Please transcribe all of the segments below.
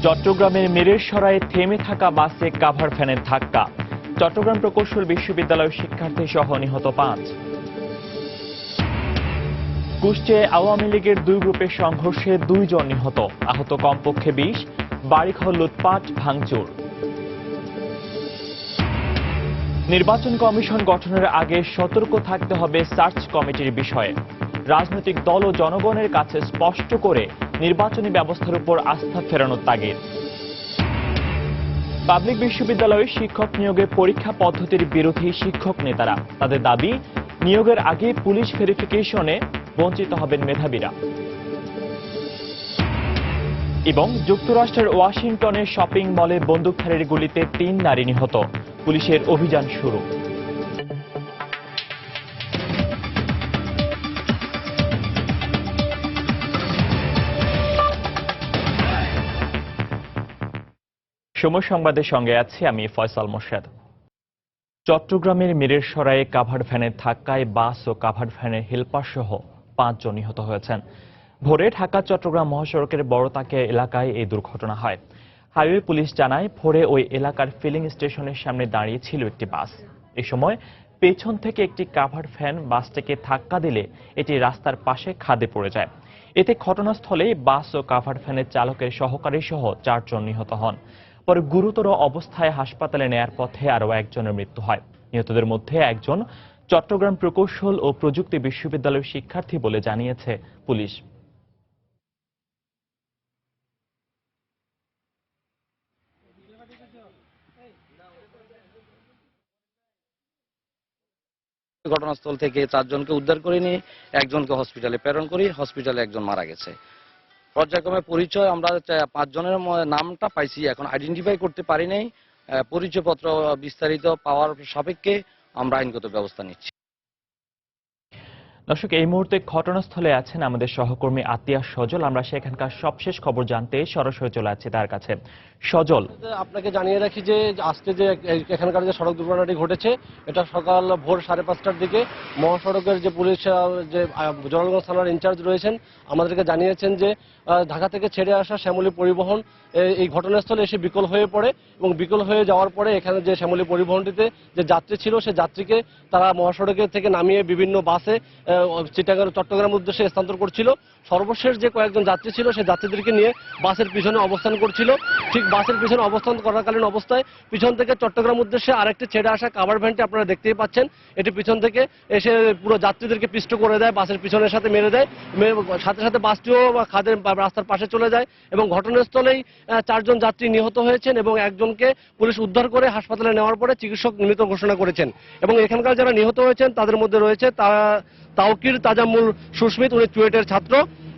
চট্টগ্রামের মিরেরসরায়ে থেমে থাকা বাসে কাভার ভ্যানের ধাক্কা। চট্টগ্রাম প্রকৌশল বিশ্ববিদ্যালয়ের শিক্ষার্থী সহ নিহত 5। কুষ্টিয়ায় আওয়ামী লীগের দুই গ্রুপের সংঘর্ষে 2 জন নিহত, আহত কমপক্ষে 20। বাড়িঘর লুটপাট ভাঙচুর। নির্বাচন কমিশন গঠনের আগে সতর্ক থাকতে হবে সার্চ কমিটির বিষয়ে। রাজনৈতিক দল ও জনগণের কাছে স্পষ্ট করে নির্বাচনী ব্যবস্থার উপর আস্থা ফেরানোর তাগিদ। পাবলিক বিশ্ববিদ্যালয়ে শিক্ষক নিয়োগে পরীক্ষা পদ্ধতির বিরোধী শিক্ষক নেতারা। তাদের দাবি, নিয়োগের আগে পুলিশ ভেরিফিকেশনে বঞ্চিত হবেন মেধাবীরা। এবং যুক্তরাষ্ট্রের ওয়াশিংটনের শপিং মলে বন্দুকধারীর গুলিতে 3 নারী নিহত, পুলিশের অভিযান শুরু। সময় সংবাদের সঙ্গে আছি আমি ফয়সাল মোর্শেদ। চট্টগ্রামের মিরেরসরায়ে কাভার্ড ভ্যানের ধাক্কায় বাস ও কাভার্ড ভ্যানের হেলপার সহ 5 জন নিহত হয়েছেন। ভোরে ঢাকা চট্টগ্রাম মহাসড়কের বড়তাকিয়া এলাকায় এই দুর্ঘটনা হয়। হাইওয়ে পুলিশ জানায়, ভোরে ওই এলাকার ফিলিং স্টেশনের সামনে দাঁড়িয়ে ছিল একটি বাস। এ সময় পেছন থেকে একটি কাভার্ড ভ্যান বাসটিকে ধাক্কা দিলে এটি রাস্তার পাশে খাদে পড়ে যায়। এতে ঘটনাস্থলেই বাস ও কাভার্ড ভ্যানের চালকের সহকারী সহ 4 জন নিহত হন। পরে গুরুতর অবস্থায় হাসপাতালে নেয়ার পথে আরও একজনের মৃত্যু হয়। নিহতদের মধ্যে একজন চট্টগ্রাম প্রকৌশল ও প্রযুক্তি বিশ্ববিদ্যালয়ের শিক্ষার্থী বলে জানিয়েছে পুলিশ। ঘটনাস্থল থেকে 4 জনকে উদ্ধার করে নিয়ে একজনকে হসপিটালে প্রেরণ করি। হসপিটালে একজন মারা গেছে। পর্যায়ক্রমে পরিচয় আমরা 5 জনের নামটা পাইছি, এখন আইডেন্টিফাই করতে পারি নাই। পরিচয়পত্র বিস্তারিত পাওয়ার সাপেক্ষে আমরা আইনগত ব্যবস্থা নিচ্ছি। দর্শক, এই মুহূর্তে ঘটনাস্থলে আছেন আমাদের সহকর্মী আতিয়া সজল। আমরা সেখানকার সবশেষ খবর জানতে সরাসরি চলে যাচ্ছি তার কাছে। সজল, আপনাকে জানিয়ে রাখি যে আজকে যে এখানকার যে সড়ক দুর্ঘটনাটি ঘটেছে, এটা সকাল ভোর 5:30টার দিকে মহাসড়কের যে পুলিশ যে জোরালগঞ্জ থানার ইনচার্জ রয়েছেন আমাদেরকে জানিয়েছেন যে ঢাকা থেকে ছেড়ে আসা শ্যামলী পরিবহন এই ঘটনাস্থলে এসে বিকল হয়ে পড়ে এবং বিকল হয়ে যাওয়ার পরে এখানে যে শ্যামলী পরিবহনটিতে যে যাত্রী ছিল সে যাত্রীকে তারা মহাসড়কের থেকে নামিয়ে বিভিন্ন বাসে চিটাগাং চট্টগ্রাম উদ্দেশ্যে স্থানান্তর করছিল। সর্বশেষ যে কয়েকজন যাত্রী ছিল সে যাত্রীদেরকে নিয়ে বাসের পিছনে অবস্থান করছিল। ঠিক বাসের পিছনে অবস্থান করাকালীন অবস্থায় পিছন থেকে চট্টগ্রাম উদ্দেশ্যে আরেকটি ছেড়ে আসা কাভার ভ্যানটি আপনারা দেখতেই পাচ্ছেন, এটি পিছন থেকে এসে পুরো যাত্রীদেরকে পিষ্ট করে দেয়, বাসের পিছনের সাথে মেরে দেয়। সাথে সাথে বাসটিও খাদের রাস্তার পাশে চলে যায় এবং ঘটনাস্থলেই 4 জন যাত্রী নিহত হয়েছেন এবং একজনকে পুলিশ উদ্ধার করে হাসপাতালে নেওয়ার পরে চিকিৎসক মৃত ঘোষণা করেছেন। এবং এখানকার যারা নিহত হয়েছেন তাদের মধ্যে রয়েছে তাওকির তাজাম্মুল সুস্মিত, উনি চুয়েটের ছাত্র,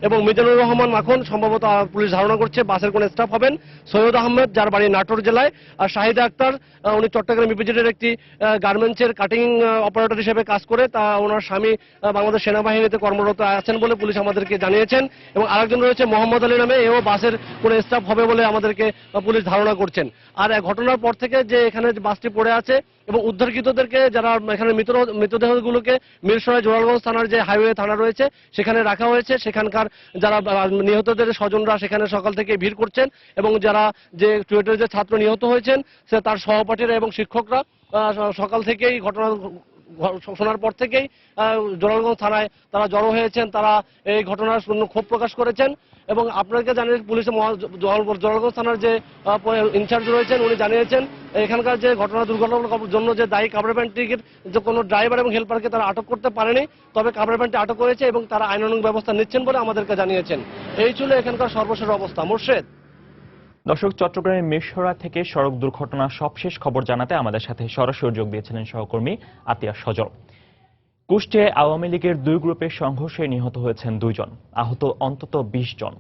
এবং মিজানুর রহমান মাখন সম্ভবত পুলিশ ধারণা করছে বাসের কোন স্টাফ হবেন, সৈয়দ আহমেদ যার বাড়ি নাটোর জেলায়, আর শাহিদা আক্তার উনি চট্টগ্রাম ইপিজেডের একটি গার্মেন্টসের কাটিং অপারেটর হিসেবে কাজ করে, তা ওনার স্বামী বাংলাদেশ সেনাবাহিনীতে কর্মরত আছেন বলে পুলিশ আমাদেরকে জানিয়েছেন। এবং আরেকজন রয়েছে মোহাম্মদ আলী নামে, এও বাসের কোন স্টাফ হবে বলে আমাদেরকে পুলিশ ধারণা করছেন। আর ঘটনার পর থেকে যে এখানে বাসটি পড়ে আছে এবং উদ্ধারকৃতদেরকে যারা এখানে মৃতদেহগুলোকে মিরসরাই জোরালগঞ্জ থানার যে হাইওয়ে থানা রয়েছে সেখানে রাখা হয়েছে। সেখানকার যারা নিহতদের স্বজনরা সেখানে সকাল থেকে ভিড় করছেন এবং যারা যে চুয়েটের যে ছাত্র নিহত হয়েছেন সে তার সহপাঠীরা এবং শিক্ষকরা সকাল থেকেই ঘটনা শোনার পর থেকেই জোরালগঞ্জ থানায় তারা জড়ো হয়েছেন। তারা এই ঘটনার ক্ষোভ প্রকাশ করেছেন এবং আপনাকে জানিয়ে পুলিশের জোরালগঞ্জ থানার যে ইনচার্জ রয়েছেন উনি জানিয়েছেন এখানকার যে দুর্ঘটনার জন্য যে দায়ী কাভার ভ্যানটির যে কোনো ড্রাইভার এবং হেল্পারকে তারা আটক করতে পারেনি, তবে কাভার ভ্যানটি আটক হয়েছে এবং তারা আইনানুগ ব্যবস্থা নিচ্ছেন বলে আমাদেরকে জানিয়েছেন। এই ছিল এখানকার সর্বশেষ অবস্থা। মোর্শেদ। দর্শক, চট্টগ্রামের মিরসরা থেকে সড়ক দুর্ঘটনার সবশেষ খবর জানাতে আমাদের সাথে সরাসরি যোগ দিয়েছিলেন সহকর্মী আতিয়া সজল। কুষ্টিয়ায় আওয়ামী লীগের দুই গ্রুপের সংঘর্ষে নিহত হয়েছেন 2 জন, আহত অন্তত 20 জন।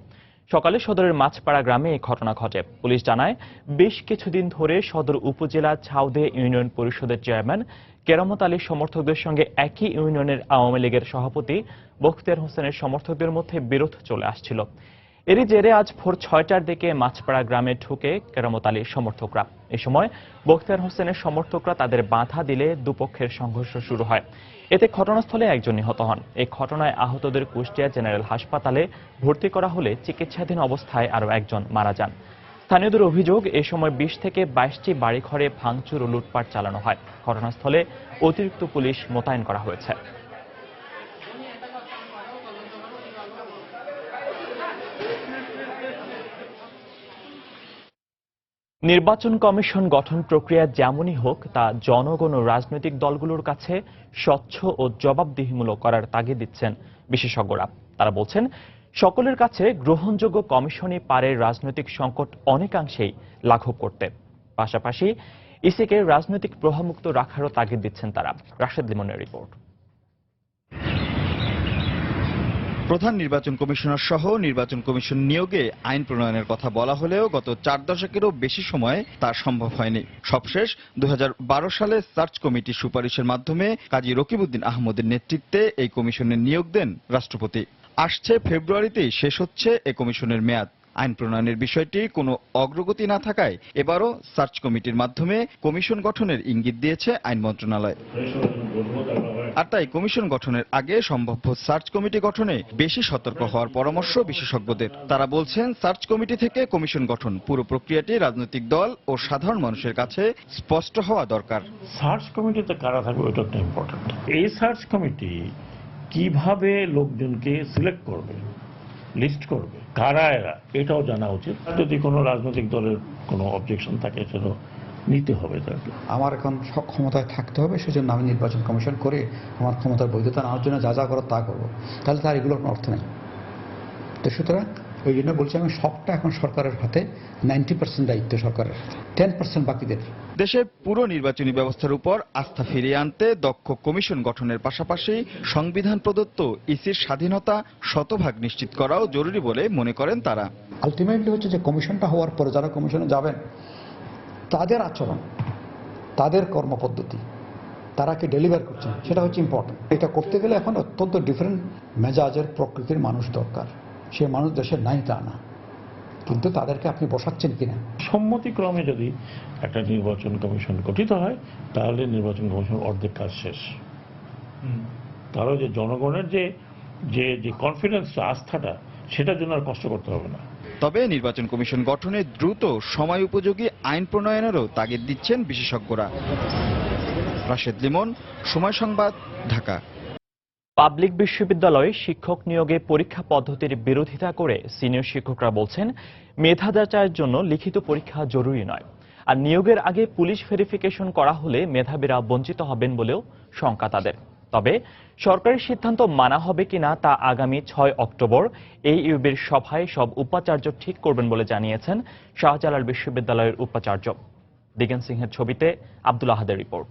সকালে সদরের মাছপাড়া গ্রামে এই ঘটনা ঘটে। পুলিশ জানায়, বেশ কিছুদিন ধরে সদর উপজেলা ছাউদে ইউনিয়ন পরিষদের চেয়ারম্যান কেরামত আলীর সমর্থকদের সঙ্গে একই ইউনিয়নের আওয়ামী লীগের সভাপতি বখতিয়ার হোসেনের সমর্থকদের মধ্যে বিরোধ চলে আসছিল। এরই জেরে আজ ভোর 6টার দিকে মাছপাড়া গ্রামে ঢুকে কেরামত আলীর সমর্থকরা। এ সময় বখতিয়ার হোসেনের সমর্থকরা তাদের বাধা দিলে দুপক্ষের সংঘর্ষ শুরু হয়। এতে ঘটনাস্থলে একজন নিহত হন। এই ঘটনায় আহতদের কুষ্টিয়া জেনারেল হাসপাতালে ভর্তি করা হলে চিকিৎসাধীন অবস্থায় আরও একজন মারা যান। স্থানীয়দের অভিযোগ এ সময় 20 থেকে 22টি বাড়িঘরে ভাঙচুর ও লুটপাট চালানো হয়। ঘটনাস্থলে অতিরিক্ত পুলিশ মোতায়েন করা হয়েছে। নির্বাচন কমিশন গঠন প্রক্রিয়া যেমনই হোক তা জনগণ ও রাজনৈতিক দলগুলোর কাছে স্বচ্ছ ও জবাবদিহিমূলক করার তাগিদ দিচ্ছেন বিশেষজ্ঞরা। তারা বলছেন, সকলের কাছে গ্রহণযোগ্য কমিশনই পারে রাজনৈতিক সংকট অনেকাংশেই লাঘব করতে। পাশাপাশি ইসিকে রাজনৈতিক প্রভাবমুক্ত রাখারও তাগিদ দিচ্ছেন তারা। রাশেদ লিমনের রিপোর্ট। প্রধান নির্বাচন কমিশনার সহ নির্বাচন কমিশন নিয়োগে আইন প্রণয়নের কথা বলা হলেও গত 4 দশকেরও বেশি সময় তা সম্ভব হয়নি। সবশেষ 2012 সালে সার্চ কমিটির সুপারিশের মাধ্যমে কাজী রকিবউদ্দিন আহমদের নেতৃত্বে এই কমিশনের নিয়োগ দেন রাষ্ট্রপতি। আসছে ফেব্রুয়ারিতেই শেষ হচ্ছে এ কমিশনের মেয়াদ। আইন প্রণয়নের বিষয়টি কোনো অগ্রগতি না থাকায় এবারও সার্চ কমিটির মাধ্যমে কমিশন গঠনের ইঙ্গিত দিয়েছে আইন মন্ত্রণালয়। আর তাই কমিশন গঠনের আগে সম্ভাব্য সার্চ কমিটি গঠনে বেশি সতর্ক হওয়ার পরামর্শ বিশেষজ্ঞদের। তারা বলছেন, সার্চ কমিটি থেকে কমিশন গঠন পুরো প্রক্রিয়াটি রাজনৈতিক দল ও সাধারণ মানুষের কাছে স্পষ্ট হওয়া দরকার। সার্চ কমিটিতে কারা থাকবে ওটা একটা ইম্পর্টেন্ট। এই সার্চ কমিটি কিভাবে লোকজনকে সিলেক্ট করবে, লিস্ট করবে, কারা এরা, এটাও জানা উচিত। যদি কোনো রাজনৈতিক দলের কোনো অবজেকশন থাকে সেটা নিতে হবে তাকে। আমার এখন ক্ষমতায় থাকতে হবে, সেজন্য আমি নির্বাচন কমিশন করে আমার ক্ষমতার বৈধতা নেওয়ার জন্য যা যা করো তা করবো, তাহলে তার এগুলোর কোনো অর্থ নেই। তো সুতরাং ওই জন্য বলছি আমি সবটা এখন সরকারের হাতে, 90% দায়িত্ব সরকারের, 10% বাকিদের। দেশে পুরো নির্বাচনী ব্যবস্থার উপর আস্থা ফিরিয়ে আনতে দক্ষ কমিশন গঠনের পাশাপাশি সংবিধান প্রদত্ত ইসির স্বাধীনতা শতভাগ নিশ্চিত করাও জরুরি বলে মনে করেন তারা। আলটিমেটলি হচ্ছে যে কমিশনটা হওয়ার পরে যারা কমিশনে যাবেন তাদের আচরণ, তাদের কর্মপদ্ধতি, তারা কি ডেলিভার করছেন, সেটা হচ্ছে ইম্পর্টেন্ট। এটা করতে গেলে এখন অত্যন্ত ডিফারেন্ট মেজাজের প্রকৃতির মানুষ দরকার। সে মানুষ দেশের নাই তা না, কিন্তু তাদেরকে আপনি বসাচ্ছেন কিনা। সম্মতিক্রমে যদি একটা নির্বাচন কমিশন গঠিত হয় তাহলে নির্বাচন কমিশন অর্ধেক কাজ শেষ। তাহলে যে জনগণের যে কনফিডেন্স, আস্থাটা, সেটার জন্য আর কষ্ট করতে হবে না। তবে নির্বাচন কমিশন গঠনে দ্রুত সময় উপযোগী আইন প্রণয়নেরও তাগিদ দিচ্ছেন বিশেষজ্ঞরা। রাশেদ লিমন, সময় সংবাদ, ঢাকা। পাবলিক বিশ্ববিদ্যালয়ে শিক্ষক নিয়োগে পরীক্ষা পদ্ধতির বিরোধিতা করে সিনিয়র শিক্ষকরা বলছেন, মেধা যাচাইয়ের জন্য লিখিত পরীক্ষা জরুরি নয়। আর নিয়োগের আগে পুলিশ ভেরিফিকেশন করা হলে মেধাবীরা বঞ্চিত হবেন বলেও শঙ্কা তাদের। তবে সরকারি সিদ্ধান্ত মানা হবে কিনা তা আগামী 6 অক্টোবর এইইউবির সভায় সব উপাচার্য ঠিক করবেন বলে জানিয়েছেন শাহজালাল বিশ্ববিদ্যালয়ের উপাচার্য। দিগেন সিংহের ছবিতে আব্দুল আহাদের রিপোর্ট।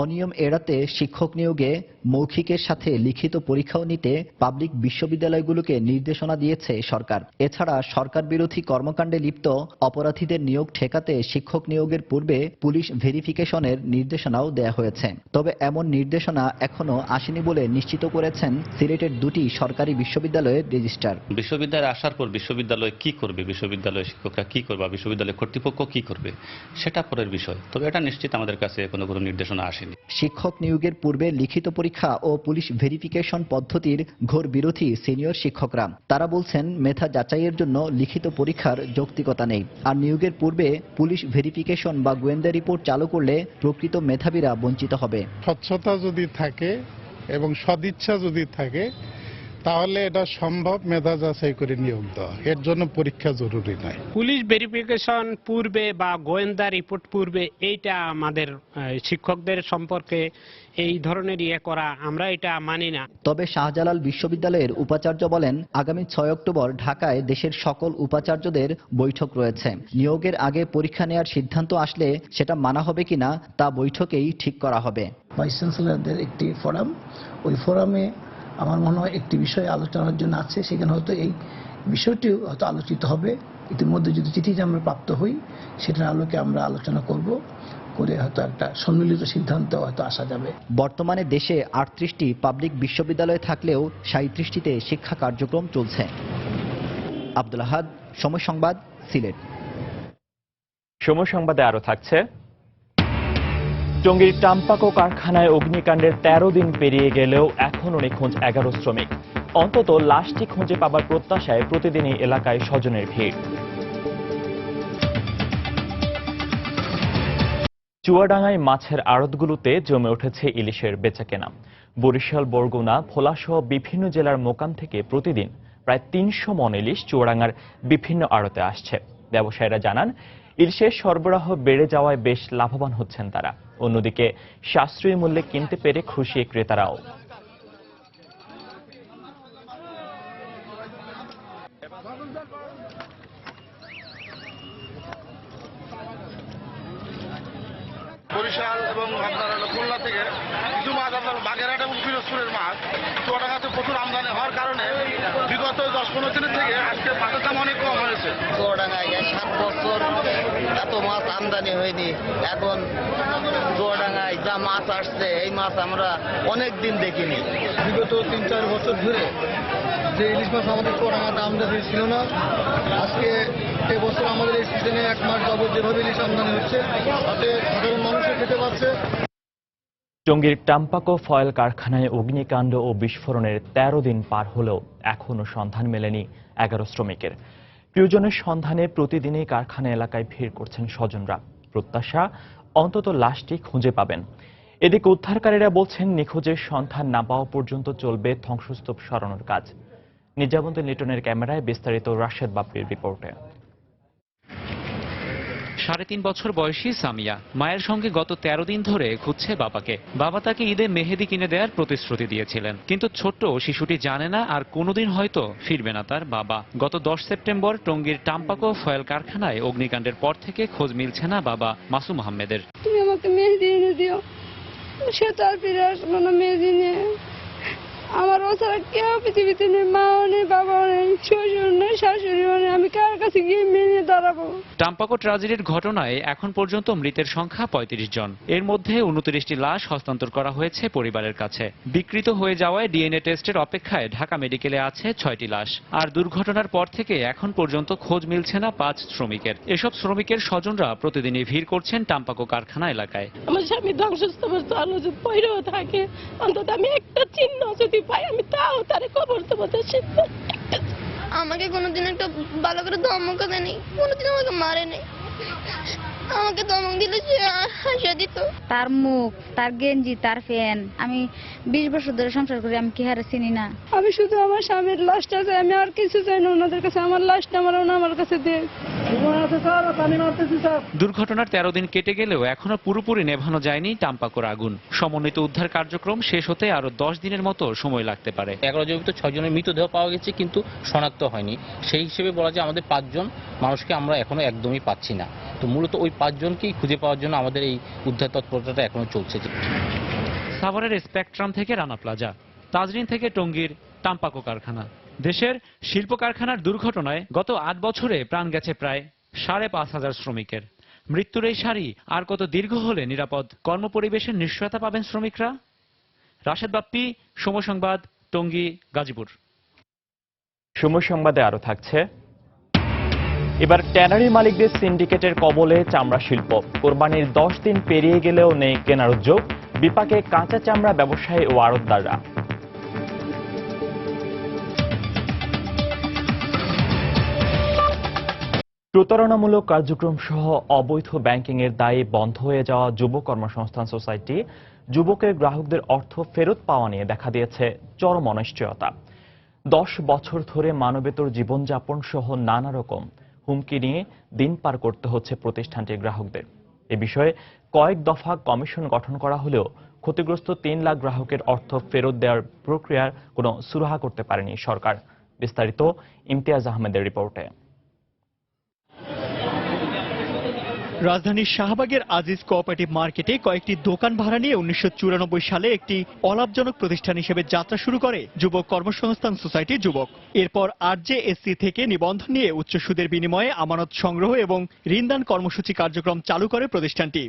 অনিয়ম এড়াতে শিক্ষক নিয়োগে মৌখিকের সাথে লিখিত পরীক্ষাও নিতে পাবলিক বিশ্ববিদ্যালয়গুলোকে নির্দেশনা দিয়েছে সরকার। এছাড়া সরকার বিরোধী কর্মকাণ্ডে লিপ্ত অপরাধীদের নিয়োগ ঠেকাতে শিক্ষক নিয়োগের পূর্বে পুলিশ ভেরিফিকেশনের নির্দেশনাও দেয়া হয়েছে। তবে এমন নির্দেশনা এখনো আসেনি বলে নিশ্চিত করেছেন সিলেটের 2টি সরকারি বিশ্ববিদ্যালয়ের রেজিস্ট্রার। বিশ্ববিদ্যালয়ে আসার পর বিশ্ববিদ্যালয় কি করবে, বিশ্ববিদ্যালয়ের শিক্ষকরা কি করবে, বিশ্ববিদ্যালয় কর্তৃপক্ষ কি করবে, সেটা পরের বিষয়। তবে এটা নিশ্চিত আমাদের কাছে কোনো নির্দেশনা আসেনি। শিক্ষক নিয়োগের পূর্বে লিখিত পরীক্ষা ও পুলিশ ভেরিফিকেশন পদ্ধতির ঘোর বিরোধী সিনিয়র শিক্ষকরা। তারা বলছেন, মেধা যাচাইয়ের জন্য লিখিত পরীক্ষার যৌক্তিকতা নেই। আর নিয়োগের পূর্বে পুলিশ ভেরিফিকেশন বা গোয়েন্দা রিপোর্ট চালু করলে প্রকৃত মেধাবীরা বঞ্চিত হবে। স্বচ্ছতা যদি থাকে এবং সদিচ্ছা যদি থাকে তাহলে এটা সম্ভব মেধা যাচাই করে নিয়োগ দেওয়া। এর জন্য পরীক্ষা জরুরি নয়। পুলিশ ভেরিফিকেশন পূর্বে বা গোয়েন্দা রিপোর্ট পূর্বে এইটা আমাদের শিক্ষকদের সম্পর্কে এই ধরনের করা আমরা এটা মানি না। তবে শাহজালাল বিশ্ববিদ্যালয়ের উপাচার্য বলেন, আগামী 6 অক্টোবর ঢাকায় দেশের সকল উপাচার্যদের বৈঠক রয়েছে। নিয়োগের আগে পরীক্ষা নেওয়ার সিদ্ধান্ত আসলে সেটা মানা হবে কিনা তা বৈঠকেই ঠিক করা হবে। ভাইস চ্যান্সেলরদের একটি ফোরাম, ওই ফোরামে আমার মনে হয় একটি বিষয় আলোচনার জন্য আছে, সেখানে হয়তো এই বিষয়টিও হয়তো আলোচিত হবে। ইতিমধ্যে যদি চিঠি আমরা প্রাপ্ত হই সেটার আলোকে আমরা আলোচনা করব, করে হয়তো একটা সম্মিলিত সিদ্ধান্ত হয়তো আসা যাবে। বর্তমানে দেশে 38টি পাবলিক বিশ্ববিদ্যালয় থাকলেও 37টিতে শিক্ষা কার্যক্রম চলছে। আব্দুল আহাদ, সময় সংবাদ, সিলেট। সময় সংবাদে আরো থাকছে, টঙ্গীর টাম্পাকো কারখানায় অগ্নিকাণ্ডের 13 দিন পেরিয়ে গেলেও এখনও নিখোঁজ 11 শ্রমিক। অন্তত লাশটি খুঁজে পাবার প্রত্যাশায় প্রতিদিনই এলাকায় স্বজনের ভিড়। চুয়াডাঙ্গায় মাছের আড়তগুলোতে জমে উঠেছে ইলিশের বেচাকেনা। বরিশাল, বরগুনা, ভোলাসহ বিভিন্ন জেলার মোকাম থেকে প্রতিদিন প্রায় ৩০০ মণ ইলিশ চুয়াডাঙ্গার বিভিন্ন আড়তে আসছে। ব্যবসায়ীরা জানান, ইলিশের সরবরাহ বেড়ে যাওয়ায় বেশ লাভবান হচ্ছেন তারা। অন্যদিকে সাশ্রয়ী মূল্যে কিনতে পেরে খুশি ক্রেতারাও। বরিশাল এবং আপনার খুলনা থেকে কিছু মাছ আপনার বাগেরহাট এবং পিরোজপুরের মাছ চুয়াডাঙ্গাতে প্রচুর আমদানি হওয়ার কারণে বিগত 10-15 দিনের থেকে আজকে মাছের দাম অনেক কম হয়েছে। চুয়াডাঙ্গায় 7 বছর এত মাছ আমদানি হয়নি। এখন চুয়াডাঙ্গায় যা মাছ আসছে এই মাছ আমরা অনেক দিন দেখিনি। বিগত 3-4 বছর ধরে যে ইলিশ মাছ আমাদের চুয়াডাঙ্গাতে আমদানি ছিল না, আজকে এবছর আমাদের এই সিজনে 1 মাস যাবত যেভাবে ইলিশ আমদানি হচ্ছে তাতে সাধারণ মানুষও খেতে পাচ্ছে। টঙ্গীর টাম্পাকো ফয়েল কারখানায় অগ্নিকাণ্ড ও বিস্ফোরণের 13 দিন পার হলেও এখনও সন্ধান মেলেনি 11 শ্রমিকের। প্রিয়জনের সন্ধানে প্রতিদিনই কারখানা এলাকায় ভিড় করছেন স্বজনরা। প্রত্যাশা, অন্তত লাশটি খুঁজে পাবেন। এদিকে উদ্ধারকারীরা বলছেন, নিখোঁজের সন্ধান না পাওয়া পর্যন্ত চলবে ধ্বংসস্তূপ সরানোর কাজ। নিজামুদ্দিন লিটনের ক্যামেরায় বিস্তারিত রাশেদ বাপ্পির রিপোর্টে। 3.5 বছর বয়সী সামিয়া মায়ের সঙ্গে গত 13 দিন ধরে খুঁজছে বাবাকে। বাবা তাকে ঈদে মেহেদি কিনে দেওয়ার প্রতিশ্রুতি দিয়েছিলেন, কিন্তু ছোট্ট শিশুটি জানে না আর কোনোদিন হয়তো ফিরবে না তার বাবা। গত 10 সেপ্টেম্বর টঙ্গীর টাম্পাকো ফয়েল কারখানায় অগ্নিকাণ্ডের পর থেকে খোঁজ মিলছে না বাবা মাসুম আহমেদের। তুমি আমাকে মেহেদি এনে দিও, সে তো আর ফিরে আসলো না মেহেদি নিয়ে। আমার ওছাড়া কেউ পৃথিবীতে নেই, মাও নেই, বাবাও নেই, শ্বশুর নেই, শাশুড়িও নেই। আমি কার কাছে গিয়ে মেনে দাঁড়াবো? টাম্পাকো ট্র্যাজেডির ঘটনায় এখন পর্যন্ত মৃতের সংখ্যা 35 জন। এর মধ্যে 29টি লাশ হস্তান্তর করা হয়েছে পরিবারের কাছে। বিকৃত হয়ে যাওয়ায় ডিএনএ টেস্টের অপেক্ষায় ঢাকা মেডিকেলে আছে 6টি লাশ। আর দুর্ঘটনার পর থেকে এখন পর্যন্ত খোঁজ মিলছে না 5 শ্রমিকের। এসব শ্রমিকের স্বজনরা প্রতিদিনই ভিড় করছেন টাম্পাকো কারখানা এলাকায়। আমার স্বামী ধ্বংসস্তূপের আলো যদি পড়েও থাকে, অন্তত আমি একটা চিহ্ন যদি পাই, আমি তাও তারে কবর দেবো। আমাকে কোনোদিন একটা ভালো করে ধমক দেয়নি, কোনোদিন আমাকে মারে নেই। আমাকে ধমক দিলে সে হাসিয়ে দিত। তার মুখ, তার গেঞ্জি, তার ফ্যান, আমি 20 বছর ধরে সংসার করি, আমি কি হারে চিনি না? আমি শুধু আমার স্বামীর লাশটা চাই, আমি আর কিছু চাই না ওনাদের কাছে। আমার লাশটা আমার কাছে দে। দুর্ঘটনার 13 দিন কেটে গেলেও এখনো পুরোপুরি নেভানো যায়নি টাম্পাকোর আগুন। সমন্বিত উদ্ধার কার্যক্রম শেষ হতে আরো 10 দিনের মতো সময় লাগতে পারে। 11 জবিত 6 জনের মৃতদেহ পাওয়া গেছে, কিন্তু শনাক্ত হয়নি। সেই হিসেবে বলা যায় আমাদের 5 জন মানুষকে আমরা এখনো একদমই পাচ্ছি না। তো মূলত ওই 5 জনকেই খুঁজে পাওয়ার জন্য আমাদের এই উদ্ধার তৎপরতাটা এখনো চলছে। সাভারের স্পেকট্রাম থেকে রানা প্লাজা, তাজরিন থেকে টঙ্গীর টাম্পাকো কারখানা। দেশের শিল্প কারখানার দুর্ঘটনায় গত 8 বছরে প্রাণ গেছে প্রায় 5,500 শ্রমিকের। মৃত্যুর এই সারি আর কত দীর্ঘ হলে নিরাপদ কর্মপরিবেশের নিশ্চয়তা পাবেন শ্রমিকরা? রাশেদ বাপ্পি, সময় সংবাদ, টঙ্গী, গাজীপুর। সময় সংবাদে আরো থাকছে, এবার ট্যানারি মালিকদের সিন্ডিকেটের কবলে চামড়া শিল্প। কোরবানির 10 দিন পেরিয়ে গেলেও নেই কেনার উদ্যোগ, বিপাকে কাঁচা চামড়া ব্যবসায়ী ও আড়তদাররা। প্রতারণামূলক কার্যক্রম সহ অবৈধ ব্যাংকিং এর দায়ে বন্ধ হয়ে যাওয়া যুব কর্মসংস্থান সোসাইটি যুবকের গ্রাহকদের অর্থ ফেরত পাওয়া নিয়ে দেখা দিয়েছে চরম অনিশ্চয়তা। 10 বছর ধরে মানবেতর জীবনযাপন সহ নানা রকম হুমকি নিয়ে দিন পার করতে হচ্ছে প্রতিষ্ঠানটির গ্রাহকদের। এ বিষয়ে কয়েক দফা কমিশন গঠন করা হলেও ক্ষতিগ্রস্ত 3 লাখ গ্রাহকের অর্থ ফেরত দেওয়ার প্রক্রিয়ার কোনো সুরাহা করতে পারেনি সরকার। বিস্তারিত ইমতিয়াজ আহমেদের রিপোর্টে। রাজধানীর শাহবাগের আজিজ কোঅপারেটিভ মার্কেটে কয়েকটি দোকান ভাড়া নিয়ে 1994 সালে একটি অলাভজনক প্রতিষ্ঠান হিসেবে যাত্রা শুরু করে যুবক কর্মসংস্থান সোসাইটি যুবক। এরপর আরজেএসসি থেকে নিবন্ধন নিয়ে উচ্চ সুদের বিনিময়ে আমানত সংগ্রহ এবং ঋণদান কর্মসূচি কার্যক্রম চালু করে প্রতিষ্ঠানটি।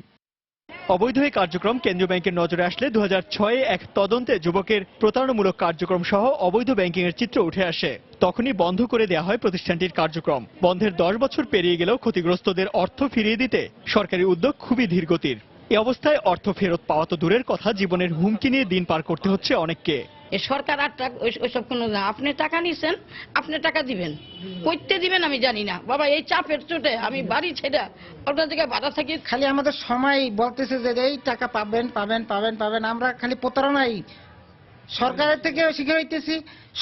অবৈধ এই কার্যক্রম কেন্দ্রীয় ব্যাংকের নজরে আসলে 2006-এ এক তদন্তে যুবকের প্রতারণামূলক কার্যক্রম সহ অবৈধ ব্যাংকিং এর চিত্র উঠে আসে। তখনই বন্ধ করে দেওয়া হয় প্রতিষ্ঠানটির কার্যক্রম। বন্ধের 10 বছর পেরিয়ে গেলেও ক্ষতিগ্রস্তদের অর্থ ফিরিয়ে দিতে সরকারি উদ্যোগ খুবই ধীরগতির। এ অবস্থায় অর্থ ফেরত পাওয়া তো দূরের কথা, জীবনের হুমকি নিয়ে দিন পার করতে হচ্ছে অনেককে। এ সরকার আর ওইসব কোনো না, আপনি টাকা নিছেন আপনি টাকা দিবেন, কইতে দিবেন আমি জানি না বাবা, এই চাপের চোটে আমি বাড়ি ছেড়ে অন্য জায়গায় ভাড়া থাকি। খালি আমাদের সময় বলতেছে যে এই টাকা পাবেন পাবেন পাবেন পাবেন, আমরা খালি প্রতারণাই সরকারের থেকে শিখে হইতেছি,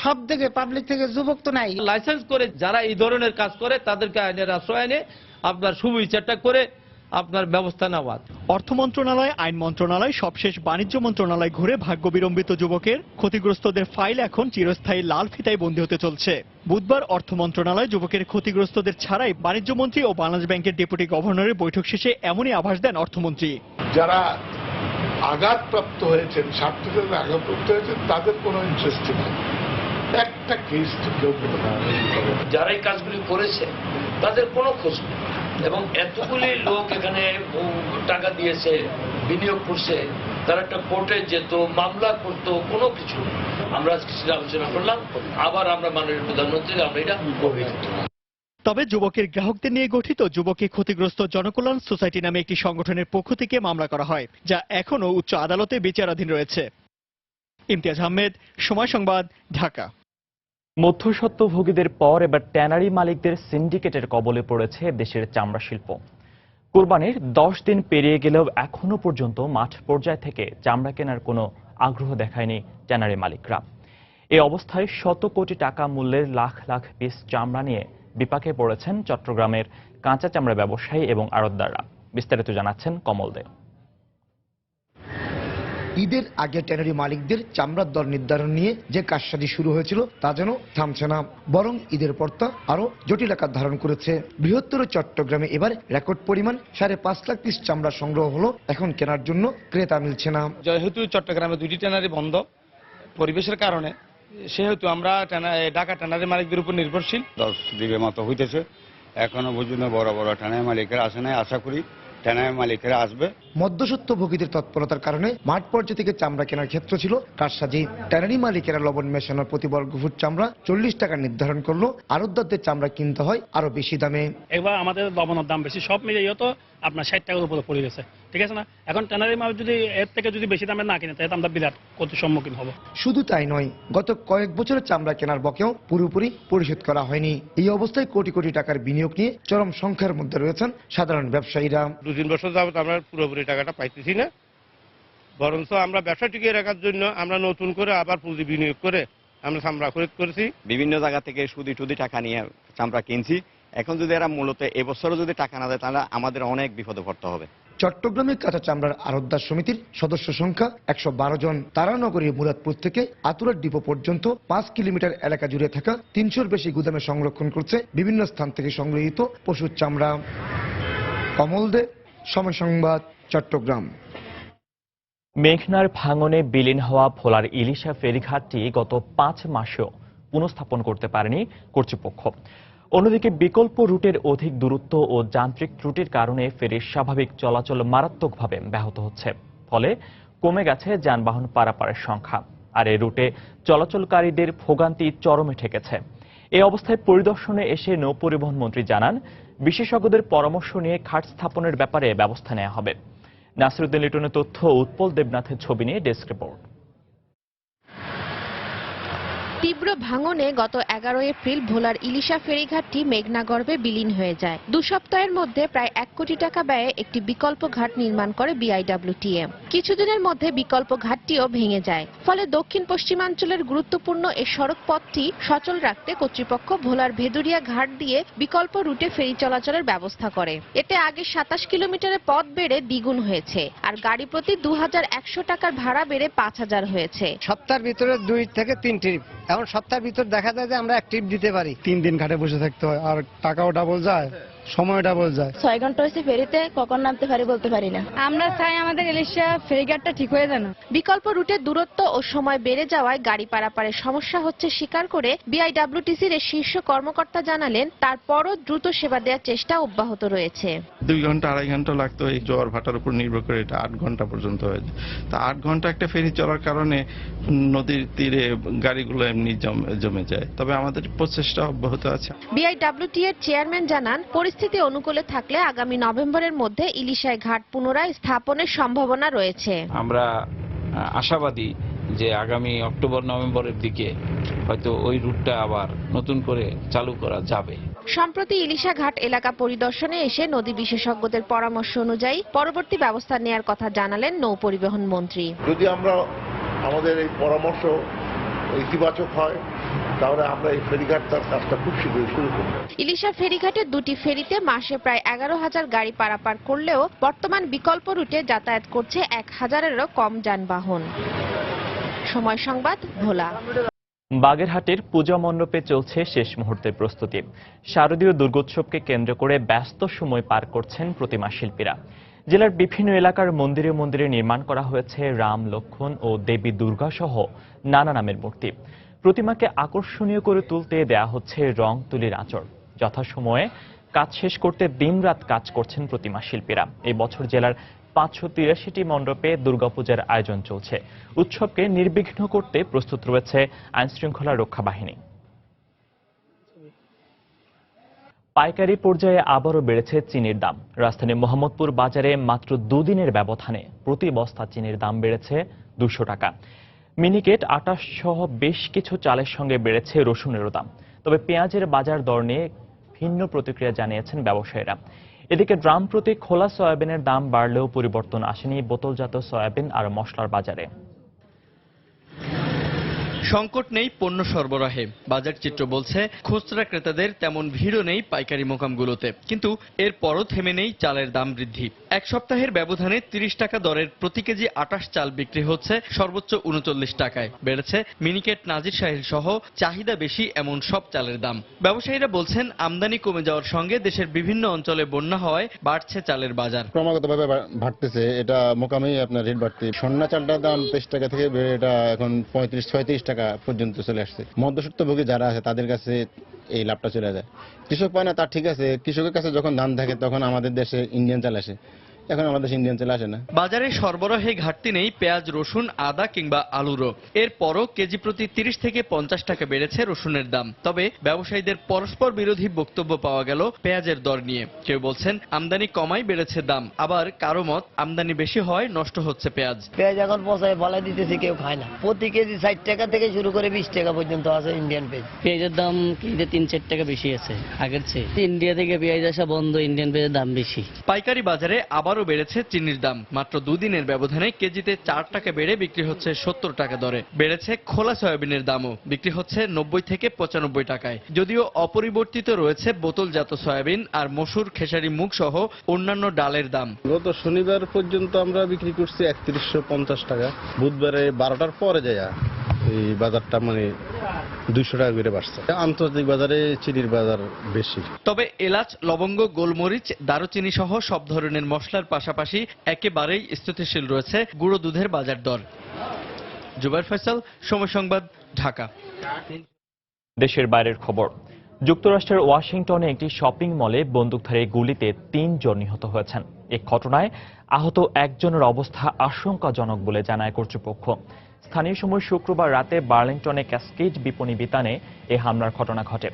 সব থেকে পাবলিক থেকে, যুবক তো নাই। লাইসেন্স করে যারা এই ধরনের কাজ করে তাদেরকে আইনের আশ্রয় এনে আপনার সুবিচারটা করে আপনার ব্যবস্থা নেওয়া। অর্থ মন্ত্রণালয়, আইন মন্ত্রণালয়, সবশেষ বাণিজ্য মন্ত্রণালয় ঘুরে ভাগ্য বিড়ম্বিত যুবকের ক্ষতিগ্রস্তদের ফাইল এখন চিরস্থায়ী লাল ফিতায় বন্দী হতে চলছে। বুধবার অর্থ মন্ত্রণালয় যুবকের ক্ষতিগ্রস্তদের ছাড়াই বাণিজ্য মন্ত্রী ও বাংলাদেশ ব্যাংকের ডেপুটি গভর্নরের বৈঠক শেষে এমনই আভাস দেন অর্থমন্ত্রী। যারা আঘাতপ্রাপ্ত হয়েছেন, স্বার্থে আঘাতপ্রাপ্ত হয়েছেন, তাদের কোনো ইন্টারেস্ট নেই, একটা কেস কেউ যারা এই কাজগুলি করেছে তাদের কোনো খোঁজ নেই, এবং এতগুলি লোক এখানে টাকা দিয়েছে, বিনিয়োগ করছে, তারা একটা কোর্টে যেত, মামলা করতো, কোনো কিছু। আমরা আজকে সেটা আলোচনা করলাম, আবার আমরা মাননীয় প্রধানমন্ত্রী আমরা এটা অভিযোগ। তবে যুবকের গ্রাহকদের নিয়ে গঠিত যুবকে ক্ষতিগ্রস্ত জনকল্যাণ সোসাইটি নামে একটি সংগঠনের পক্ষ থেকে মামলা করা হয়, যা এখনও উচ্চ আদালতে বিচারাধীন রয়েছে। ইমতিয়াজ আহমেদ, সময় সংবাদ, ঢাকা। মধ্যস্বত্বভোগীদের পর এবার ট্যানারি মালিকদের সিন্ডিকেটের কবলে পড়েছে দেশের চামড়া শিল্প। কোরবানির 10 দিন পেরিয়ে গেলেও এখনো পর্যন্ত মাঠ পর্যায় থেকে চামড়া কেনার কোনো আগ্রহ দেখায়নি ট্যানারি মালিকরা। এই অবস্থায় শত কোটি টাকা মূল্যের লাখ লাখ পিস চামড়া নিয়ে বিপাকে পড়েছেন চট্টগ্রামের কাঁচা চামড়া ব্যবসায়ী এবং আড়তদাররা। বিস্তারিত জানাচ্ছেন কমল দে। ঈদের আগে ট্যানারি মালিকদের চামড়ার দর নির্ধারণ নিয়ে যে কারসাজি শুরু হয়েছিল তা যেন থামছে না, বরং ঈদের পর্তা আরো জটিল আকার ধারণ করেছে। বৃহত্তর চট্টগ্রামে এবার রেকর্ড পরিমাণ 5.5 লাখ পিস চামড়া সংগ্রহ হলো, এখন কেনার জন্য ক্রেতা মিলছে না। যেহেতু চট্টগ্রামে 2টি ট্যানারি বন্ধ পরিবেশের কারণে, সেহেতু আমরা ঢাকা ট্যানারি মালিকদের উপর নির্ভরশীল। 10 দিনের মতো হইতেছে, এখনো পর্যন্ত বড় বড় ট্যানারি মালিকেরা আসে নাই। আশা করি ট্যানারি মালিকেরা আসবে। মধ্যস্বত্বভোগীদের তৎপরতার কারণে মাঠ পর্যায় থেকে চামড়া কেনার ক্ষেত্র ছিল কারসাজি। ট্যানারি মালিকেরা লবণ মেশানোর প্রতি বর্গফুট চামড়া 40 টাকা নির্ধারণ করলো, আড়তদারদের চামড়া কিনতে হয় আরো বেশি দামে। এবার আমাদের লবণের দাম বেশি, সব মিলিয়ে তো আপনার 60 টাকার উপরে পড়ে গেছে, ঠিক আছে না? এখন ট্যানারি মাল যদি এর থেকে যদি বেশি দামে না কিনে, তাহলে আমরা বিরাট ক্ষতির সম্মুখীন হব। শুধু তাই নয়, গত কয়েক বছরের চামড়া কেনার বকেও পুরোপুরি পরিশোধ করা হয়নি। এই অবস্থায় কোটি কোটি টাকার বিনিয়োগ নিয়ে চরম সংখ্যার মধ্যে রয়েছেন সাধারণ ব্যবসায়ীরা। 2-3 বছর যাবত আমরা পুরোপুরি টাকাটা পাইতেছি না, বরঞ্চ আমরা ব্যবসা টিকিয়ে রাখার জন্য আমরা নতুন করে আবার পুঁজি বিনিয়োগ করে আমরা চামড়া খরিদ করেছি। বিভিন্ন জায়গা থেকে সুদি টাকা নিয়ে চামড়া কিনছি। এখন যদি এরা মূলত এবছরও যদি টাকা না দেয়, তাহলে আমাদের অনেক বিপদে পড়তে হবে। চট্টগ্রামের কাঁচা চামড়ার আড়তদার সমিতির সদস্য সংখ্যা 112 জন। তারানগরীর মুরাদপুর থেকে আতুরার ডিপো পর্যন্ত 5 কিলোমিটার এলাকা জুড়ে থাকা 300-র বেশি গুদামে সংরক্ষণ করছে বিভিন্ন স্থান থেকে সংগৃহীত পশুর চামড়া। কমল দে, সময় সংবাদ, চট্টগ্রাম। মেঘনার ভাঙনে বিলীন হওয়া ভোলার ইলিশা ফেরিঘাটটি গত 5 মাসেও পুনঃস্থাপন করতে পারেনি কর্তৃপক্ষ। অন্যদিকে বিকল্প রুটের অধিক দূরত্ব ও যান্ত্রিক ত্রুটির কারণে ফেরির স্বাভাবিক চলাচল মারাত্মকভাবে ব্যাহত হচ্ছে। ফলে কমে গেছে যানবাহন পারাপারের সংখ্যা, আর এই রুটে চলাচলকারীদের ভোগান্তি চরমে ঠেকেছে। এই অবস্থায় পরিদর্শনে এসে নৌপরিবহন মন্ত্রী জানান, বিশেষজ্ঞদের পরামর্শ নিয়ে ঘাট স্থাপনের ব্যাপারে ব্যবস্থা নেওয়া হবে। নাসিরউদ্দিন লিটনের তথ্য, উৎপল দেবনাথের ছবি নিয়ে ডেস্ক রিপোর্ট। তীব্র ভাঙনে গত 11 এপ্রিল ভোলার ইলিশা ফেরিঘাটটি মেঘনা গর্ভে বিলীন হয়ে যায়। 2 সপ্তাহের মধ্যে প্রায় 1 কোটি টাকা ব্যয়ে একটি বিকল্প ঘাট নির্মাণ করে বিআইডব্লিউটিএ। কিছুদিনের মধ্যে বিকল্প ঘাটটিও ভেঙে যায়। ফলে দক্ষিণ পশ্চিমাঞ্চলের গুরুত্বপূর্ণ এই সড়ক পথটি সচল রাখতে কর্তৃপক্ষ ভোলার ভেদুরিয়া ঘাট দিয়ে বিকল্প রুটে ফেরি চলাচলের ব্যবস্থা করে। এতে আগে 27 কিলোমিটারের পথ বেড়ে দ্বিগুণ হয়েছে, আর গাড়ি প্রতি 2100 টাকার ভাড়া বেড়ে 5000 হয়েছে। সপ্তাহের ভিতরে 2 থেকে 3 ট্রিপ, এখন সপ্তাহের ভিতর দেখা যায় যে আমরা এক ট্রিপ দিতে পারি। 3 দিন ঘাটে বসে থাকতে হয়, আর টাকাও ডাবল যায়, সময় ডাবল যায়। 6 ঘন্টা হয়েছে ফেরিতে, কখন নামতে পারি বলতে পারি না। আমরা চাই আমাদের ইলিশা ফেরিঘাটটা ঠিক হয়ে যেন। বিকল্প রুটের দূরত্ব ও সময় বেড়ে যাওয়ায় গাড়ি পারাপারের সমস্যা হচ্ছে স্বীকার করে বিআইডব্লিউটিসির শীর্ষ কর্মকর্তা জানালেন, তারপরও দ্রুত সেবা দেওয়ার চেষ্টা অব্যাহত রয়েছে। 2 ঘন্টা 2.5 ঘন্টা লাগতো, এই জোয়ার ভাটার উপর নির্ভর করে এটা 8 ঘন্টা পর্যন্ত হয়ে যায়। তা 8 ঘন্টা একটা ফেরি চলার কারণে নদীর তীরে গাড়িগুলো এমনি জমে যায়। তবে আমাদের প্রচেষ্টা অব্যাহত আছে। বিআইডব্লিউটি এর চেয়ারম্যান জানান, পরিস্থিতি অনুকূলে থাকলে আগামী নভেম্বরের মধ্যে ইলিশায় ঘাট পুনরায় স্থাপনের সম্ভাবনা রয়েছে। আমরা আশাবাদী যে আগামী অক্টোবর নভেম্বরের দিকে হয়তো ওই রুটটা আবার নতুন করে চালু করা যাবে। সম্প্রতি ইলিশা ঘাট এলাকা পরিদর্শনে এসে নদী বিশেষজ্ঞদের পরামর্শ অনুযায়ী পরবর্তী ব্যবস্থা নেয়ার কথা জানালেন নৌ পরিবহন মন্ত্রী। যদি আমরা আমাদের এই পরামর্শ ইতিবাচক হয় তাহলে আমরা এই ফেরিঘাটটার কাজটা খুব শীঘ্রই শুরু করব। ইলিশা ফেরিঘাটের দুটি ফেরিতে মাসে প্রায় 11,000 গাড়ি পারাপার করলেও বর্তমান বিকল্প রুটে যাতায়াত করছে 1,000-এরও কম যানবাহন। সময় সংবাদ, ভোলা। বাগেরহাটের পূজা মণ্ডপে চলছে শেষ মুহূর্তের প্রস্তুতি। শারদীয় দুর্গোৎসবকে কেন্দ্র করে ব্যস্ত সময় পার করছেন প্রতিমা শিল্পীরা। জেলার বিভিন্ন এলাকার মন্দিরে মন্দিরে নির্মাণ করা হয়েছে রাম, লক্ষ্মণ ও দেবী দুর্গা সহ নানা নামের মূর্তি। প্রতিমাকে আকর্ষণীয় করে তুলতে দেয়া হচ্ছে রং তুলির আঁচড়। যথাসময়ে কাজ শেষ করতে দিনরাত কাজ করছেন প্রতিমা শিল্পীরা। এই বছর জেলার 583টি মণ্ডপে দুর্গাপূজার আয়োজন চলছে। উৎসবকে নির্বিঘ্ন করতে প্রস্তুত রয়েছে আইনশৃঙ্খলা রক্ষা বাহিনী। পাইকারি পর্যায়ে আবারও বেড়েছে চিনির দাম। রাজধানী মোহাম্মদপুর বাজারে মাত্র দুদিনের ব্যবধানে প্রতি বস্তা চিনির দাম বেড়েছে 200 টাকা। মিনিকেট, আটা সহ বেশ কিছু চালের সঙ্গে বেড়েছে রসুনেরও দাম। তবে পেঁয়াজের বাজার দর নিয়ে ভিন্ন প্রতিক্রিয়া জানিয়েছেন ব্যবসায়ীরা। এদিকে ড্রাম প্রতি খোলা সয়াবিনের দাম বাড়লেও পরিবর্তন আসেনি বোতলজাত সয়াবিন আর মশলার বাজারে। সংকট নেই পণ্য সরবরাহে। বাজার চিত্র বলছে খুচরা ক্রেতাদের তেমন ভিড়ও নেই পাইকারি মোকামগুলোতে, কিন্তু এরপরও থেমে নেই চালের দাম বৃদ্ধি। এক সপ্তাহের ব্যবধানে 30 টাকা দরের প্রতি কেজি 28 চাল বিক্রি হচ্ছে সর্বোচ্চ 39 টাকায়। বেড়েছে মিনিকেট, নাজির শাহীর সহ চাহিদা বেশি এমন সব চালের দাম। ব্যবসায়ীরা বলছেন আমদানি কমে যাওয়ার সঙ্গে দেশের বিভিন্ন অঞ্চলে বন্যা হওয়ায় বাড়ছে চালের বাজার। ক্রমাগতভাবে বাড়তেছে, এটা মোকামেই আপনার রেট বাড়তে। সন্না চালটার দাম 23 টাকা থেকে এটা এখন 35-36 টাকা পর্যন্ত চলে আসছে। মধ্যস্বত্বভোগী যারা আছে তাদের কাছে এই লাভটা চলে যায়। কৃষক পায় না, তার ঠিক আছে, কৃষকের কাছে যখন ধান থাকে তখন আমাদের দেশে ইন্ডিয়ান চাল আসে, এখন আমাদের ইন্ডিয়ান চাল আসে না। বাজারে সরবরাহে ঘাটতি নেই পেঁয়াজ, রসুন, আদা কিংবা আলুরও। এরপরও কেজি প্রতি 30 থেকে 50 টাকা বেড়েছে রসুনের দাম। তবে ব্যবসায়ীদের পরস্পর বিরোধী বক্তব্য পাওয়া গেল পেঁয়াজের দর নিয়ে। কেউ বলছেন আমদানি কমাই বেড়েছে দাম, আবার কারো মত আমদানি বেশি হয় নষ্ট হচ্ছে পেঁয়াজ। পেঁয়াজ এখন পচায় বলাই দিতেছে, কেউ খায় না। প্রতি কেজি 60 টাকা থেকে শুরু করে 20 টাকা পর্যন্ত আছে ইন্ডিয়ান পেঁয়াজ। পেঁয়াজের দাম কেজিতে 3-4 টাকা বেশি আছে আগের চেয়ে। ইন্ডিয়া থেকে পেঁয়াজ আসা বন্ধ, ইন্ডিয়ান পেঁয়াজের দাম বেশি। পাইকারি বাজারে আবারও বেড়েছে চিনির দাম। মাত্র দুদিনের ব্যবধানে কেজিতে 4 টাকা বেড়ে বিক্রি হচ্ছে 70 টাকা দরে। বেড়েছে খোলা সয়াবিনের দামও, বিক্রি হচ্ছে 90 থেকে 95 টাকায়। যদিও অপরিবর্তিত রয়েছে বোতলজাত সয়াবিন আর মসুর, খেসারি, মুগ সহ অন্যান্য ডালের দাম। গত শনিবার পর্যন্ত আমরা বিক্রি করছি 3150 টাকা। বুধবারে 12টার পরে যায় এই বাজারটা 200 টাকা করে বাড়ছে। আন্তর্জাতিক বাজারে চিনির বাজার বেশি। তবে এলাচ, লবঙ্গ, গোলমরিচ, দারুচিনি সহ সব ধরনের মশলার পাশাপাশি একেবারেই স্থিতিশীল রয়েছে গুঁড়ো দুধের বাজার দর। জুবাইর ফয়সাল, সময় সংবাদ, ঢাকা। দেশের বাইরের খবর। যুক্তরাষ্ট্রের ওয়াশিংটনে একটি শপিং মলে বন্দুকধারী গুলিতে 3 জন নিহত হয়েছেন। এই ঘটনায় আহত একজনের অবস্থা আশঙ্কাজনক বলে জানায় কর্তৃপক্ষ। স্থানীয় সময় শুক্রবার রাতে বার্লিংটনে ক্যাসকেড বিপণী বিতানে এই হামলার ঘটনা ঘটে।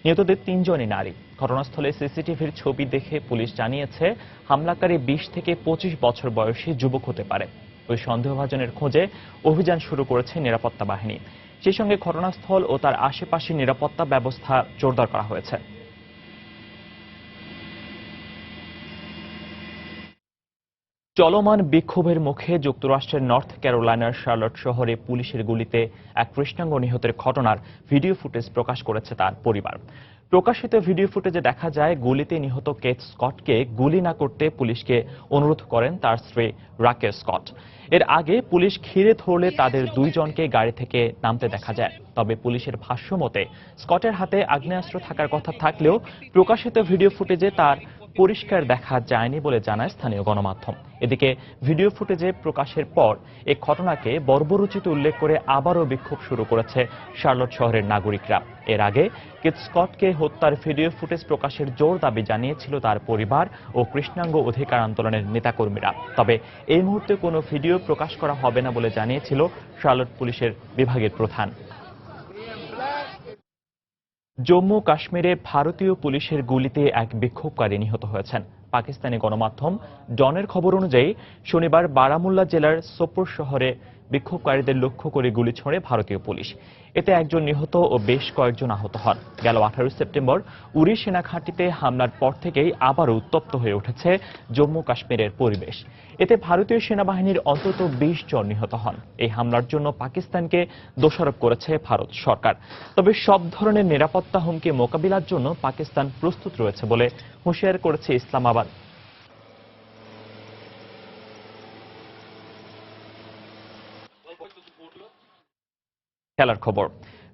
নিহতদের 3 জনই নারী। ঘটনাস্থলে সিসিটিভির ছবি দেখে পুলিশ জানিয়েছে হামলাকারী 20 থেকে 25 বছর বয়সী যুবক হতে পারে। ওই সন্দেহভাজনের খোঁজে অভিযান শুরু করেছে নিরাপত্তা বাহিনী। সেই সঙ্গে ঘটনাস্থল ও তার আশেপাশে নিরাপত্তা ব্যবস্থা জোরদার করা হয়েছে। চলমান বিক্ষোভের মুখে যুক্তরাষ্ট্রের নর্থ ক্যারোলাইনার শার্লট শহরে পুলিশের গুলিতে এক কৃষ্ণাঙ্গ নিহতের ঘটনার ভিডিও ফুটেজ প্রকাশ করেছে তার পরিবার। প্রকাশিত ভিডিও ফুটেজে দেখা যায় গুলিতে নিহত কেট স্কটকে গুলি না করতে পুলিশকে অনুরোধ করেন তার স্ত্রী রাকেল স্কট। এর আগে পুলিশ ঘিরে ধরলে তাদের 2 জনকে গাড়ি থেকে নামতে দেখা যায়। তবে পুলিশের ভাষ্য মতে স্কটের হাতে আগ্নেয়াস্ত্র থাকার কথা থাকলেও প্রকাশিত ভিডিও ফুটেজে তার পরিষ্কার দেখা যায়নি বলে জানায় স্থানীয় গণমাধ্যম। এদিকে ভিডিও ফুটেজে প্রকাশের পর এই ঘটনাকে বর্বরোচিত উল্লেখ করে আবারও বিক্ষোভ শুরু করেছে শার্লট শহরের নাগরিকরা। এর আগে কিট স্কটকে হত্যার ভিডিও ফুটেজ প্রকাশের জোর দাবি জানিয়েছিল তার পরিবার ও কৃষ্ণাঙ্গ অধিকার আন্দোলনের নেতাকর্মীরা। তবে এই মুহূর্তে কোনো ভিডিও প্রকাশ করা হবে না বলে জানিয়েছিল শার্লট পুলিশের বিভাগের প্রধান। জম্মু কাশ্মীরে ভারতীয় পুলিশের গুলিতে এক বিক্ষোভকারী নিহত হয়েছেন। পাকিস্তানি গণমাধ্যম ডনের খবর অনুযায়ী শনিবার বারামুল্লা জেলার সোপোর শহরে বিক্ষোভকারীদের লক্ষ্য করে গুলি ছোড়ে ভারতীয় পুলিশ। এতে একজন নিহত ও বেশ কয়েকজন আহত হন। গেল 18 সেপ্টেম্বর উরি সেনা ঘাঁটিতে হামলার পর থেকেই আবারও উত্তপ্ত হয়ে উঠেছে জম্মু কাশ্মীরের পরিবেশ। এতে ভারতীয় সেনাবাহিনীর অন্তত 20 জন নিহত হন। এই হামলার জন্য পাকিস্তানকে দোষারোপ করেছে ভারত সরকার। তবে সব ধরনের নিরাপত্তা হুমকি মোকাবিলার জন্য পাকিস্তান প্রস্তুত রয়েছে বলে হুঁশিয়ার করেছে ইসলামাবাদ। খেলার খবর।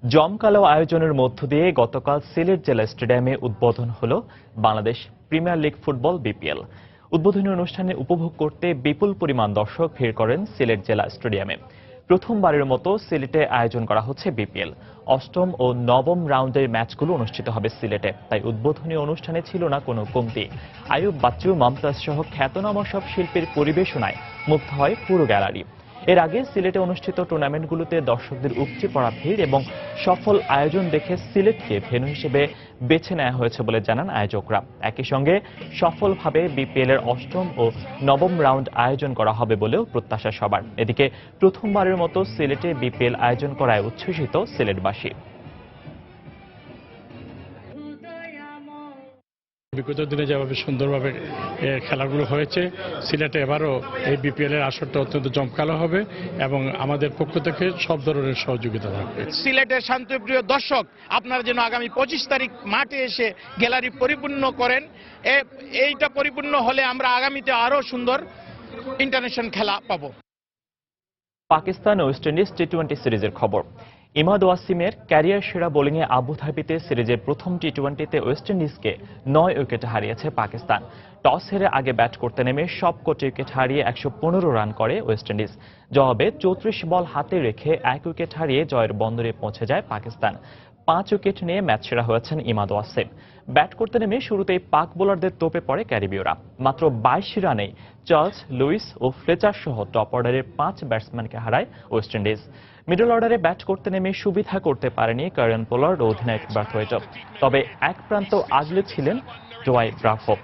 জমকালো আয়োজনের মধ্য দিয়ে গতকাল সিলেট জেলা স্টেডিয়ামে উদ্বোধন হল Bangladesh premier league football BPL. উদ্বোধনী অনুষ্ঠানে উপভোগ করতে বিপুল পরিমাণ দর্শক ভিড় করেন সিলেট জেলা স্টেডিয়ামে। প্রথমবারের মতো সিলেটে আয়োজন করা হচ্ছে বিপিএল। অষ্টম ও নবম রাউন্ডের ম্যাচগুলো অনুষ্ঠিত হবে সিলেটে, তাই উদ্বোধনী অনুষ্ঠানে ছিল না কোনো কমতি। আয়ুব বাচ্চু, মমতাজ সহ খ্যাতনামা সব শিল্পীর পরিবেশনায় মুগ্ধ হয় পুরো গ্যালারি। এর আগে সিলেটে অনুষ্ঠিত টুর্নামেন্টগুলোতে দর্শকদের উপচে পড়া ভিড় এবং সফল আয়োজন দেখে সিলেটকে ভেন্যু হিসেবে বেছে নেওয়া হয়েছে বলে জানান আয়োজকরা। একই সঙ্গে সফলভাবে বিপিএল এর অষ্টম ও নবম রাউন্ড আয়োজন করা হবে বলেও প্রত্যাশা সবার। এদিকে প্রথমবারের মতো সিলেটে বিপিএল আয়োজন করায় উচ্ছ্বসিত সিলেটবাসী। বিগত দিনে যেভাবে সুন্দরভাবে খেলাগুলো হয়েছে, সিলেটে এবারও এই বিপিএল এর আসরটা অত্যন্ত জমকালো হবে এবং আমাদের পক্ষ থেকে সব ধরনের সহযোগিতা থাকবে। সিলেটের শান্তিপ্রিয় দর্শক, আপনারা যেন আগামী 25 তারিখ মাঠে এসে গ্যালারি পরিপূর্ণ করেন। এইটা পরিপূর্ণ হলে আমরা আগামীতে আরো সুন্দর ইন্টারন্যাশনাল খেলা পাবো। পাকিস্তান ও ওয়েস্ট ইন্ডিজ টি-20 সিরিজের খবর। ইমাদ ওয়াসিমের ক্যারিয়ার সেরা বোলিংয়ে আবুধাবিতে সিরিজের প্রথম টি-20তে ওয়েস্ট ইন্ডিজকে 9 উইকেটে হারিয়েছে পাকিস্তান। টস হেরে আগে ব্যাট করতে নেমে সবকটি উইকেট হারিয়ে 115 রান করে ওয়েস্ট ইন্ডিজ। জবাবে 34 বল হাতে রেখে 1 উইকেট হারিয়ে জয়ের বন্দরে পৌঁছে যায় পাকিস্তান। 5 উইকেট নিয়ে ম্যাচ সেরা হয়েছেন ইমাদ ওয়াসিম। ব্যাট করতে নেমে শুরুতেই পাক বোলারদের তোপে পড়ে ক্যারিবীয়রা। মাত্র 22 রানেই চার্লস, লুইস ও ফ্লেচার সহ টপ অর্ডারের 5 ব্যাটসম্যানকে হারায় ওয়েস্ট ইন্ডিজ। মিডল অর্ডারে ব্যাট করতে নেমে সুবিধা করতে পারেনি কারেন পোলার্ড ও অধিনায়ক ব্রাথওয়েট। তবে এক প্রান্ত আগলে ছিলেন জোয়াই ব্রাভো।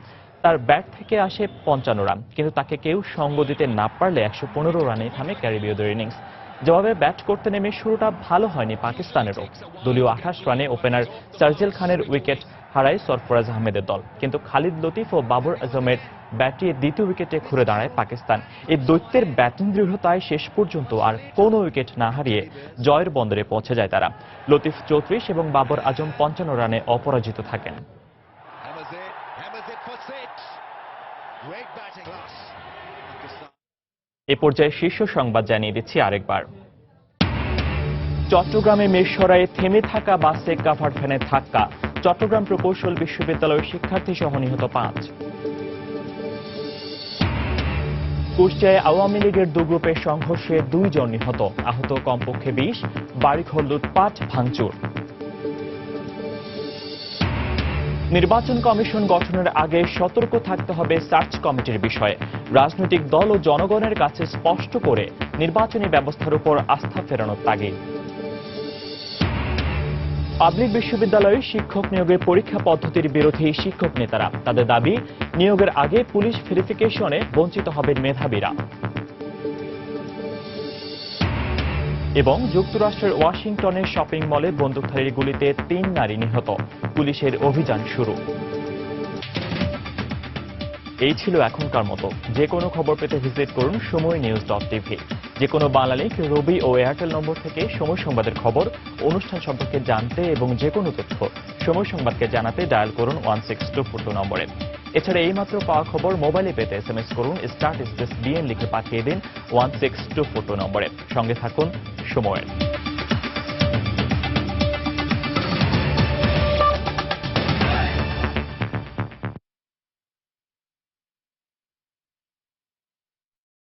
তার ব্যাট থেকে আসে 55 রান, কিন্তু তাকে কেউ সঙ্গ দিতে না পারলে 115 রানে থামে ক্যারিবীয়দের ইনিংস। জবাবে ব্যাট করতে নেমে শুরুটা ভালো হয়নি পাকিস্তানেরও। দলীয় 28 রানে ওপেনার সার্জিল খানের উইকেট হারায় সরফরাজ আহমেদের দল, কিন্তু খালিদ লতিফ ও বাবর আজমের ব্যাটিয়ে দ্বিতীয় উইকেটে ঘুরে দাঁড়ায় পাকিস্তান। এই দৈত্যের ব্যাটিং দৃঢ়তায় শেষ পর্যন্ত আর কোনো উইকেট না হারিয়ে জয়ের বন্দরে পৌঁছে যায় তারা। লতিফ 34 এবং বাবর আজম 55 রানে অপরাজিত থাকেন। এ পর্যায়ে শীর্ষ সংবাদ জানিয়ে দিচ্ছি আরেকবার। চট্টগ্রামে মিরসরাইয়ে থেমে থাকা বাসে কাভার্ড ভ্যানের ধাক্কা, চট্টগ্রাম প্রকৌশল বিশ্ববিদ্যালয়ের শিক্ষার্থী সহ নিহত 5। কুষ্টিয়ায় আওয়ামী লীগের 2 গ্রুপের সংঘর্ষে 2 জন নিহত, আহত কমপক্ষে 20, বাড়িঘর লুটপাট ভাঙচুর। নির্বাচন কমিশন গঠনের আগে সতর্ক থাকতে হবে সার্চ কমিটির বিষয়ে। রাজনৈতিক দল ও জনগণের কাছে স্পষ্ট করে নির্বাচনী ব্যবস্থার উপর আস্থা ফেরানোর তাগিদ। পাবলিক বিশ্ববিদ্যালয়ে শিক্ষক নিয়োগের পরীক্ষা পদ্ধতির বিরোধী শিক্ষক নেতারা। তাদের দাবি, নিয়োগের আগে পুলিশ ভেরিফিকেশনে বঞ্চিত হবেন মেধাবীরা। এবং যুক্তরাষ্ট্রের ওয়াশিংটনের শপিং মলে বন্দুকধারীর গুলিতে 3 নারী নিহত, পুলিশের অভিযান শুরু। এই ছিল এখনকার মতো। যে কোনো খবর পেতে ভিজিট করুন সময়নিউজ.tv। যে কোনো বাংলা লিংক, রবি ও এয়ারটেল নম্বর থেকে সময় সংবাদের খবর, অনুষ্ঠান সম্পর্কে জানতে এবং যে কোনো তথ্য সময় সংবাদকে জানাতে ডায়াল করুন 16242 নম্বরে। এছাড়া এইমাত্র পাওয়া খবর মোবাইলে পেতে SMS করুন *BN লিখে পাঠিয়ে দিন 16242 নম্বরে। সঙ্গে থাকুন সময়ের।